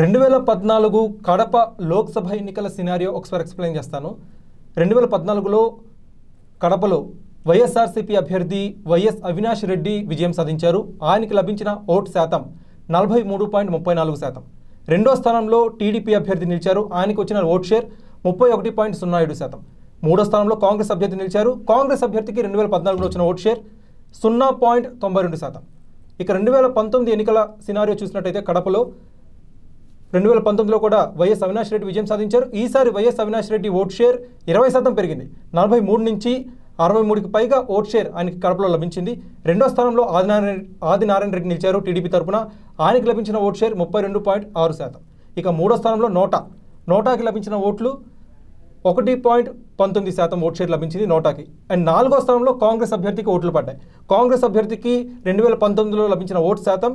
2014 కడప లోక్సభ ఎన్నికల సినారియో ఒకసారి ఎక్స్ప్లెయిన్ చేస్తాను. 2014లో కడపలో వైఎస్ఆర్సీపీ అభ్యర్థి వైఎస్ అవినాష్ రెడ్డి విజయం సాధించారు. ఆయనకి లభించిన ఓటు శాతం 43.34%. రెండో స్థానంలో టీడీపీ అభ్యర్థి నిలిచారు. ఆయనకు వచ్చిన ఓట్ షేర్ 31.07%. మూడో స్థానంలో కాంగ్రెస్ అభ్యర్థి నిలిచారు. కాంగ్రెస్ అభ్యర్థికి 2014లో వచ్చిన ఓట్ షేర్ 0.92%. ఇక 2019 ఎన్నికల సినారియో చూసినట్టయితే కడపలో 2019లో కూడా వైఎస్ అవినాష్ రెడ్డి విజయం సాధించారు. ఈసారి YS Avinash Reddy vote share 20% పెరిగింది. 43 నుంచి 63కి పైగా ఓట్ షేర్ ఆయనకి కడపలో లభించింది. రెండో స్థానంలో ఆదినారాయణ రెడ్డి నిలిచారు టీడీపీ తరపున. ఆయనకి లభించిన ఓట్ షేర్ 32.6%. ఇక మూడో స్థానంలో నోటాకి లభించిన ఓట్లు 1.19% ఓట్ షేర్ లభించింది నోటాకి. అండ్ నాలుగో స్థానంలో కాంగ్రెస్ అభ్యర్థికి ఓట్లు పడ్డాయి. కాంగ్రెస్ అభ్యర్థికి 2019లో లభించిన ఓటు శాతం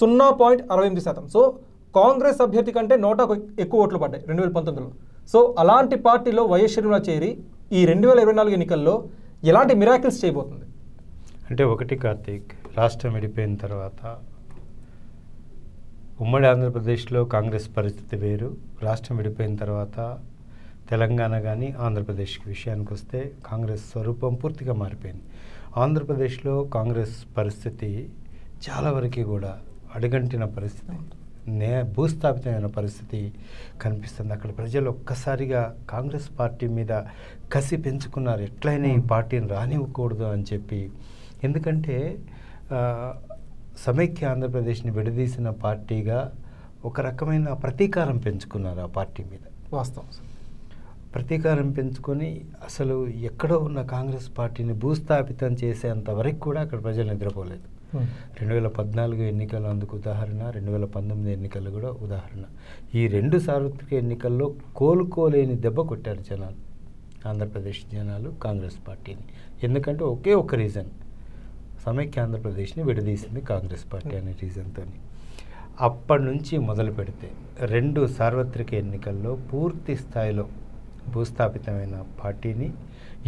0.68%. సో కాంగ్రెస్ అభ్యర్థి కంటే నోటాకు ఎక్కువ ఓట్లు పడ్డాయి 2019లో. సో అలాంటి పార్టీలో వైఎస్ షర్మిల చేరి ఈ 2024 ఎన్నికల్లో ఎలాంటి మిరాకిల్స్ చేయబోతుంది అంటే, ఒకటి కార్తీక్, రాష్ట్రం విడిపోయిన తర్వాత ఉమ్మడి ఆంధ్రప్రదేశ్లో కాంగ్రెస్ పరిస్థితి వేరు. రాష్ట్రం విడిపోయిన తర్వాత తెలంగాణ కానీ ఆంధ్రప్రదేశ్ విషయానికి వస్తే కాంగ్రెస్ స్వరూపం పూర్తిగా మారిపోయింది. ఆంధ్రప్రదేశ్లో కాంగ్రెస్ పరిస్థితి చాలా వరకు కూడా అడుగంటిన పరిస్థితి, భూస్థాపితమైన పరిస్థితి కనిపిస్తుంది. అక్కడ ప్రజలు ఒక్కసారిగా కాంగ్రెస్ పార్టీ మీద కసి పెంచుకున్నారు. ఎట్లయినా ఈ పార్టీని రానివ్వకూడదు అని చెప్పి. ఎందుకంటే సమైక్య ఆంధ్రప్రదేశ్ని విడదీసిన పార్టీగా ఒక రకమైన ప్రతీకారం పెంచుకున్నారు ఆ పార్టీ మీద. వాస్తవం. ప్రతీకారం పెంచుకొని అసలు ఎక్కడో ఉన్న కాంగ్రెస్ పార్టీని భూస్థాపితం చేసేంత వరకు కూడా అక్కడ ప్రజలు నిద్రపోలేదు. 2014 ఎన్నికలు అందుకు ఉదాహరణ, 2019 ఎన్నికలు కూడా ఉదాహరణ. ఈ రెండు సార్వత్రిక ఎన్నికల్లో కోలుకోలేని దెబ్బ కొట్టారు జనాలు, ఆంధ్రప్రదేశ్ జనాలు కాంగ్రెస్ పార్టీని. ఎందుకంటే ఒకే ఒక రీజన్, సమైక్య ఆంధ్రప్రదేశ్ని విడదీసింది కాంగ్రెస్ పార్టీ అనే రీజన్తో. అప్పటి నుంచి మొదలు పెడితే రెండు సార్వత్రిక ఎన్నికల్లో పూర్తి స్థాయిలో భూస్థాపితమైన పార్టీని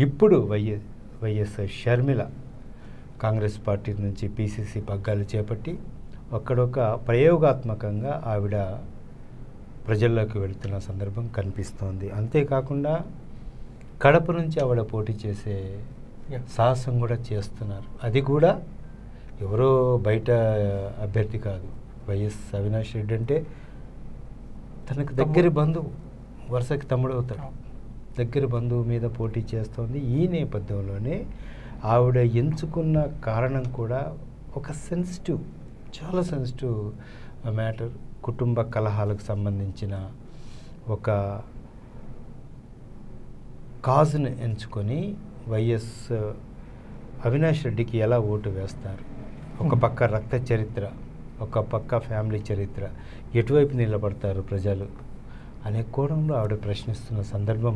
ఇప్పుడు వైఎస్ షర్మిల కాంగ్రెస్ పార్టీ నుంచి పీసీసీ పగ్గాలు చేపట్టి ఒక్కడొక ప్రయోగాత్మకంగా ఆవిడ ప్రజల్లోకి వెళుతున్న సందర్భం కనిపిస్తోంది. అంతేకాకుండా కడప నుంచి ఆవిడ పోటీ చేసే సాహసం కూడా చేస్తున్నారు. అది కూడా ఎవరో బయట అభ్యర్థి కాదు. వైఎస్ అవినాష్ రెడ్డి అంటే తనకు దగ్గర బంధువు, వరుసకి తమ్ముడు అవుతాడు, దగ్గర బంధువు మీద పోటీ చేస్తోంది. ఈ నేపథ్యంలోనే ఆవిడ ఎంచుకున్న కారణం కూడా ఒక సెన్సిటివ్, చాలా సెన్సిటివ్ మ్యాటర్, కుటుంబ కలహాలకు సంబంధించిన ఒక కాజ్ని ఎంచుకొని వైఎస్ అవినాష్ రెడ్డికి ఎలా ఓటు వేస్తారు, ఒక పక్క రక్త చరిత్ర, ఒక పక్క ఫ్యామిలీ చరిత్ర, ఎటువైపు నిలబడతారు ప్రజలు అనే కోణంలో ఆవిడ ప్రశ్నిస్తున్న సందర్భం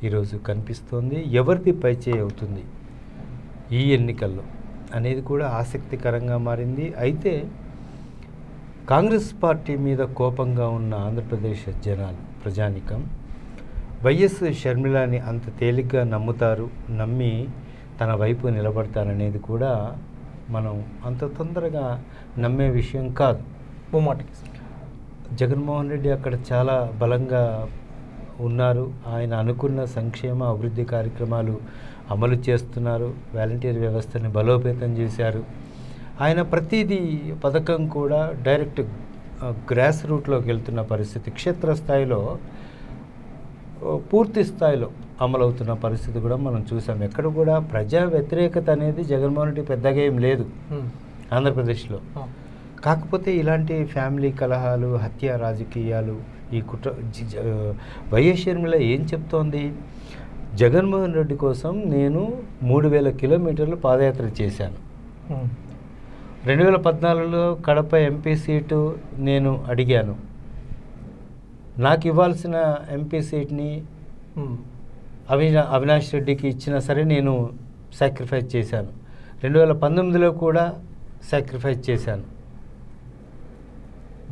ఈరోజు కనిపిస్తోంది. ఎవరిది పైచేయి అవుతుంది ఈ ఎన్నికల్లో అనేది కూడా ఆసక్తికరంగా మారింది. అయితే కాంగ్రెస్ పార్టీ మీద కోపంగా ఉన్న ఆంధ్రప్రదేశ్ జనాలు, ప్రజానికం వైఎస్ షర్మిలని అంత తేలిగ్గా నమ్ముతారు, నమ్మి తన వైపు నిలబడతారనేది కూడా మనం అంత తొందరగా నమ్మే విషయం కాదు. జగన్మోహన్ రెడ్డి అక్కడ చాలా బలంగా ఉన్నారు. ఆయన అనుకున్న సంక్షేమ అభివృద్ధి కార్యక్రమాలు అమలు చేస్తున్నారు. వాలంటీర్ వ్యవస్థని బలోపేతం చేశారు. ఆయన ప్రతిదీ పథకం కూడా డైరెక్ట్ గ్రాస్ రూట్లోకి వెళ్తున్న పరిస్థితి, క్షేత్రస్థాయిలో పూర్తి స్థాయిలో అమలవుతున్న పరిస్థితి కూడా మనం చూసాం. ఎక్కడ కూడా ప్రజా వ్యతిరేకత అనేది జగన్మోహన్ రెడ్డి పెద్దగా ఏం లేదు ఆంధ్రప్రదేశ్లో. కాకపోతే ఇలాంటి ఫ్యామిలీ కలహాలు, హత్య రాజకీయాలు, ఈ వైఎస్ షర్మిల ఏం చెప్తోంది, జగన్మోహన్ రెడ్డి కోసం నేను 3000 కిలోమీటర్లు పాదయాత్ర చేశాను. 2014లో కడప ఎంపీ సీటు నేను అడిగాను. నాకు ఇవ్వాల్సిన ఎంపీ సీట్ని అవినాష్ రెడ్డికి ఇచ్చినా సరే నేను సాక్రిఫైస్ చేశాను. 2019లో కూడా సాక్రిఫైస్ చేశాను.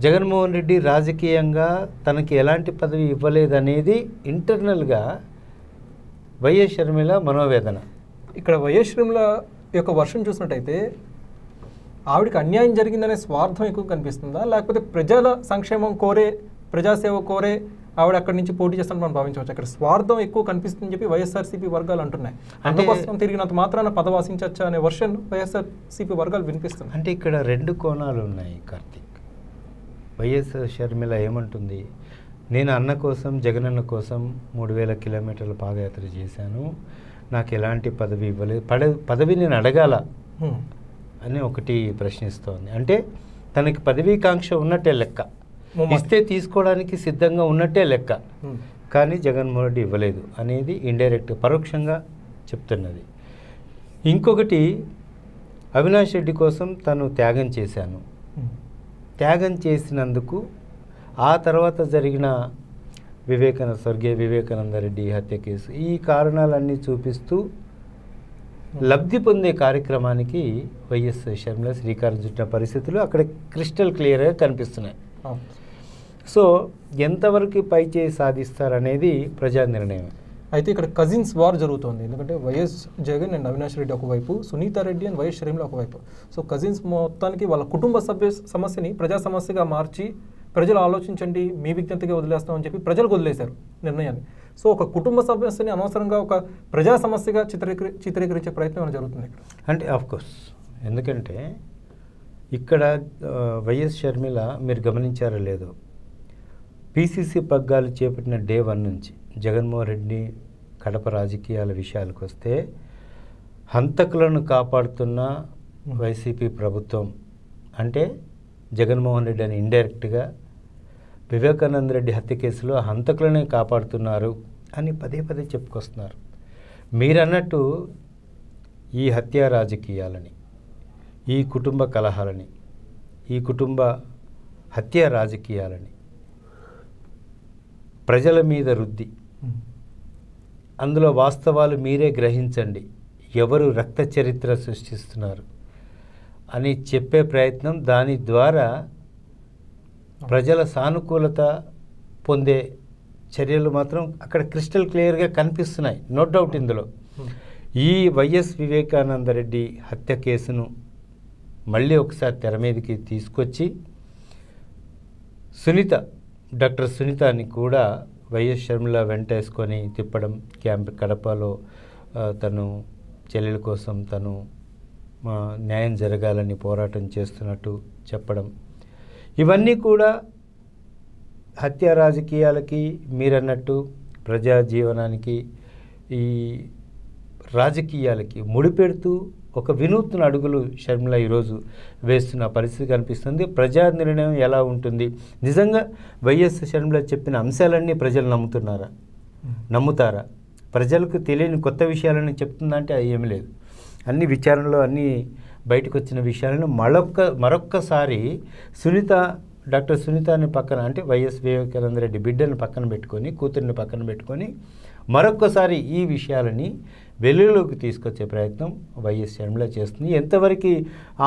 జగన్మోహన్ రెడ్డి రాజకీయంగా తనకి ఎలాంటి పదవి ఇవ్వలేదనేది ఇంటర్నల్గా వైఎస్ షర్మిల మనోవేదన. ఇక్కడ వైఎస్ షర్మిల యొక్క వర్షం చూసినట్టయితే ఆవిడకి అన్యాయం జరిగిందనే స్వార్థం ఎక్కువ కనిపిస్తుందా, లేకపోతే ప్రజల సంక్షేమం కోరే, ప్రజాసేవ కోరే ఆవిడ అక్కడి నుంచి పోటీ చేస్తానని మనం భావించవచ్చు? అక్కడ స్వార్థం ఎక్కువ కనిపిస్తుందని చెప్పి వైఎస్ఆర్సీపీ వర్గాలు అంటున్నాయి. అందుకోసం తిరిగినంత మాత్రాన పదవి ఆశించచ్చా అనే వర్షన్ వైఎస్ఆర్సీపీ వర్గాలు వినిపిస్తుంది. అంటే ఇక్కడ 2 కోణాలు ఉన్నాయి కార్తీక్. వైఎస్ షర్మిల ఏమంటుంది, నేను అన్న కోసం, జగనన్న కోసం 3000 కిలోమీటర్ల పాదయాత్ర చేశాను, నాకు ఎలాంటి పదవి ఇవ్వలేదు, పదవి నేను అడగాల అని ఒకటి ప్రశ్నిస్తోంది. అంటే తనకి పదవీకాంక్ష ఉన్నట్టే లెక్క, ఇస్తే తీసుకోవడానికి సిద్ధంగా ఉన్నట్టే లెక్క, కానీ జగన్మోహన్ రెడ్డి ఇవ్వలేదు అనేది ఇండైరెక్ట్, పరోక్షంగా చెప్తున్నది. ఇంకొకటి, అవినాష్ రెడ్డి కోసం తను త్యాగం చేశాను, త్యాగం చేసినందుకు ఆ తర్వాత జరిగిన స్వర్గీయ వివేకానంద రెడ్డి హత్య కేసు, ఈ కారణాలన్నీ చూపిస్తూ లబ్ధి పొందే కార్యక్రమానికి వైఎస్ షర్మిల శ్రీకారం చుట్టిన పరిస్థితులు అక్కడ క్రిస్టల్ క్లియర్గా కనిపిస్తున్నాయి. సో ఎంతవరకు పైచేయి సాధిస్తారనేది ప్రజా నిర్ణయం. అయితే ఇక్కడ కజిన్స్ వార్ జరుగుతుంది. ఎందుకంటే వైఎస్ జగన్ అండ్ అవినాష్ రెడ్డి ఒకవైపు, సునీత రెడ్డి అండ్ వైఎస్ షర్మిల ఒకవైపు. సో కజిన్స్ మొత్తానికి వాళ్ళ కుటుంబ సమస్యని ప్రజా సమస్యగా మార్చి ప్రజలు ఆలోచించండి, మీ విజ్ఞతగా వదిలేస్తామని చెప్పి ప్రజలకు వదిలేశారు నిర్ణయాన్ని. సో ఒక కుటుంబ సమస్యని అనవసరంగా ఒక ప్రజా సమస్యగా చిత్రీకరించే ప్రయత్నం జరుగుతుంది ఇక్కడ. అంటే ఆఫ్కోర్స్, ఎందుకంటే ఇక్కడ వైఎస్ షర్మిల మీరు గమనించారో లేదో, పీసీసీ పగ్గాలు చేపట్టిన డే 1 నుంచి జగన్మోహన్ రెడ్డి కడప రాజకీయాల విషయాలకు వస్తే హంతకులను కాపాడుతున్న వైసీపీ ప్రభుత్వం, అంటే జగన్మోహన్ రెడ్డి అని ఇండైరెక్ట్గా వివేకానంద రెడ్డి హత్య కేసులో హంతకులనే కాపాడుతున్నారు అని పదే పదే చెప్పుకొస్తున్నారు. మీరన్నట్టు ఈ హత్య రాజకీయాలని, ఈ కుటుంబ కలహాలని, ఈ కుటుంబ హత్య రాజకీయాలని ప్రజల మీద రుద్ది, అందులో వాస్తవాలు మీరే గ్రహించండి, ఎవరు రక్త చరిత్ర సృష్టిస్తున్నారు అని చెప్పే ప్రయత్నం, దాని ద్వారా ప్రజల సానుకూలత పొందే చర్యలు మాత్రం అక్కడ క్రిస్టల్ క్లియర్గా కనిపిస్తున్నాయి. నో డౌట్ ఇందులో. ఈ వైఎస్ వివేకానంద రెడ్డి హత్య కేసును మళ్ళీ ఒకసారి తెర మీదకి తీసుకొచ్చి డాక్టర్ సునీతని కూడా వైఎస్ షర్మిల వెంటేసుకొని తిప్పడం, కడపలో తను చెల్లెల కోసం తను న్యాయం జరగాలని పోరాటం చేస్తున్నట్టు చెప్పడం, ఇవన్నీ కూడా హత్య రాజకీయాలకి, మీరన్నట్టు ప్రజా జీవనానికి, ఈ రాజకీయాలకి ముడిపెడుతూ ఒక వినూత్న అడుగులు షర్మిల ఈరోజు వేస్తున్న పరిస్థితి కనిపిస్తుంది. ప్రజా నిర్ణయం ఎలా ఉంటుంది, నిజంగా వైఎస్ షర్మిల చెప్పిన అంశాలన్నీ ప్రజలు నమ్ముతారా? ప్రజలకు తెలియని కొత్త విషయాలని చెప్తుందంటే అది ఏమీ లేదు. అన్ని విచారణలో అన్నీ బయటకు వచ్చిన విషయాలను మరొక్కసారి డాక్టర్ సునీతని పక్కన, అంటే వైఎస్ వివేకానంద రెడ్డి బిడ్డను పక్కన పెట్టుకొని, కూతురిని పక్కన పెట్టుకొని మరొక్కసారి ఈ విషయాలని వెలుగులోకి తీసుకొచ్చే ప్రయత్నం వైఎస్ షర్మిల చేస్తుంది. ఎంతవరకు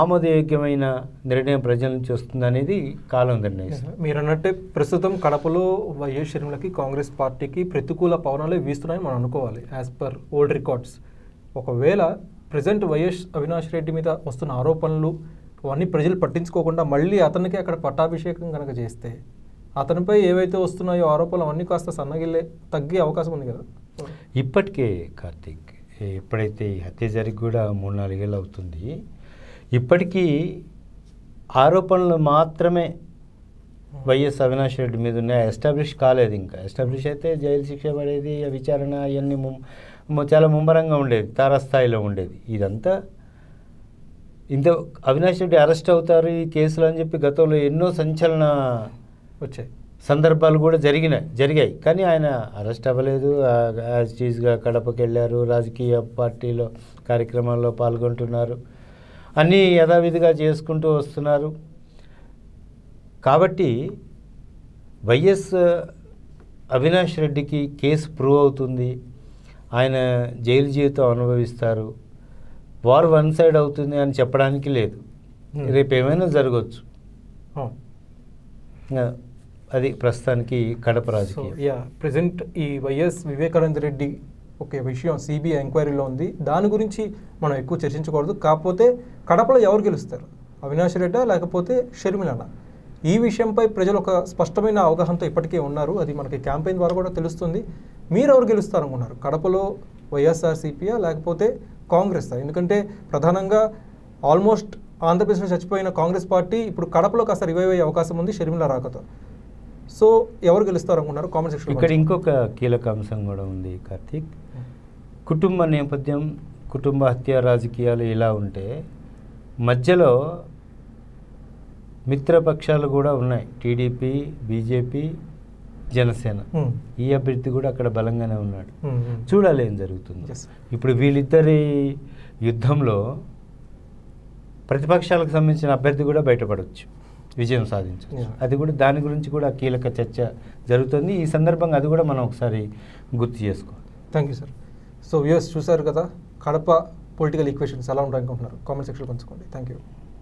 ఆమోదయోగ్యమైన నిర్ణయం ప్రజల నుంచి వస్తుంది అనేది కాలం నిర్ణయిస్తుంది. మీరు అన్నట్టే ప్రస్తుతం కడపలో వైఎస్ షర్మిలకి కాంగ్రెస్ పార్టీకి ప్రతికూల పవనాలే వీస్తున్నాయని మనం అనుకోవాలి యాజ్ పర్ ఓల్డ్ రికార్డ్స్. ఒకవేళ ప్రజెంట్ వైఎస్ అవినాష్ రెడ్డి మీద వస్తున్న ఆరోపణలు అవన్నీ ప్రజలు పట్టించుకోకుండా మళ్ళీ అతనికి అక్కడ పట్టాభిషేకం కనుక చేస్తే, అతనిపై ఏవైతే వస్తున్నాయో ఆరోపణలు అవన్నీ కాస్త తగ్గే అవకాశం ఉంది కదా. ఇప్పటికే కార్తీక్, ఎప్పుడైతే ఈ హత్య జరిగి కూడా 3-4 ఏళ్ళు అవుతుంది, ఇప్పటికీ ఆరోపణలు మాత్రమే వైఎస్ అవినాష్ రెడ్డి మీద ఉన్నాయి, ఎస్టాబ్లిష్ కాలేదు. ఇంకా ఎస్టాబ్లిష్ అయితే జైలు శిక్ష పడేది, విచారణ అవన్నీ చాలా ముమ్మరంగా ఉండేది, తారాస్థాయిలో ఉండేది. ఇదంతా అవినాష్ రెడ్డి అరెస్ట్ అవుతారు ఈ కేసులు అని చెప్పి గతంలో ఎన్నో సంచలన వచ్చాయి సందర్భాలు కూడా జరిగాయి. కానీ ఆయన అరెస్ట్ అవ్వలేదు. యాజ్ టీజ్గా కడపకి వెళ్ళారు, రాజకీయ పార్టీలో కార్యక్రమాల్లో పాల్గొంటున్నారు, అన్నీ యథావిధిగా చేసుకుంటూ వస్తున్నారు. కాబట్టి వైఎస్ అవినాష్ రెడ్డికి కేసు ప్రూవ్ అవుతుంది, ఆయన జైలు జీవితం అనుభవిస్తారు, వార్ వన్ సైడ్ అవుతుంది అని చెప్పడానికి లేదు. రేపు ఏమైనా జరగవచ్చు. అది ప్రస్తుతానికి కడప రాజకీయం. ప్రజెంట్ ఈ వైఎస్ వివేకానంద రెడ్డి ఒక విషయం సిబిఐ ఎంక్వైరీలో ఉంది, దాని గురించి మనం ఎక్కువ చర్చించకూడదు. కాకపోతే కడపలో ఎవరు గెలుస్తారు? అవినాష్ రెడ్డా లేకపోతే షర్మిలనా? ఈ విషయంపై ప్రజలు ఒక స్పష్టమైన అవగాహనతో ఇప్పటికే ఉన్నారు. అది మనకి క్యాంపెయిన్ ద్వారా కూడా తెలుస్తుంది. మీరు ఎవరు గెలుస్తారనుకున్నారు? కడపలో వైఎస్ఆర్సీపీయా లేకపోతే కాంగ్రెసా? ఎందుకంటే ప్రధానంగా ఆల్మోస్ట్ ఆంధ్రప్రదేశ్లో చచ్చిపోయిన కాంగ్రెస్ పార్టీ ఇప్పుడు కడపలో కాస్త రివైవ్ అయ్యే అవకాశం ఉంది షర్మిల రాకతో. సో ఎవరు గెలుస్తారనుకున్నారు? Comment section. ఇక్కడ ఇంకొక కీలక అంశం కూడా ఉంది కార్తీక్. కుటుంబ నేపథ్యం, కుటుంబ హత్య రాజకీయాలు ఇలా ఉంటే మధ్యలో మిత్రపక్షాలు కూడా ఉన్నాయి. TDP, BJP, Janasena. ఈ అభ్యర్థి కూడా అక్కడ బలంగానే ఉన్నాడు. చూడాలి ఏం జరుగుతుంది. ఇప్పుడు వీళ్ళిద్దరి యుద్ధంలో ప్రతిపక్షాలకు సంబంధించిన అభ్యర్థి కూడా బయటపడవచ్చు, విజయం సాధించవచ్చు. అది కూడా దాని గురించి కూడా కీలక చర్చ జరుగుతుంది. ఈ సందర్భంగా అది కూడా మనం ఒకసారి గుర్తు చేసుకోవాలి. Thank you sir. So viewers చూశారు కదా, కడప పొలిటికల్ ఈక్వేషన్స్ ఎలా ఉంటాయి అనుకుంటున్నారు? కామెంట్ సెక్షన్లో పంచుకోండి. Thank you.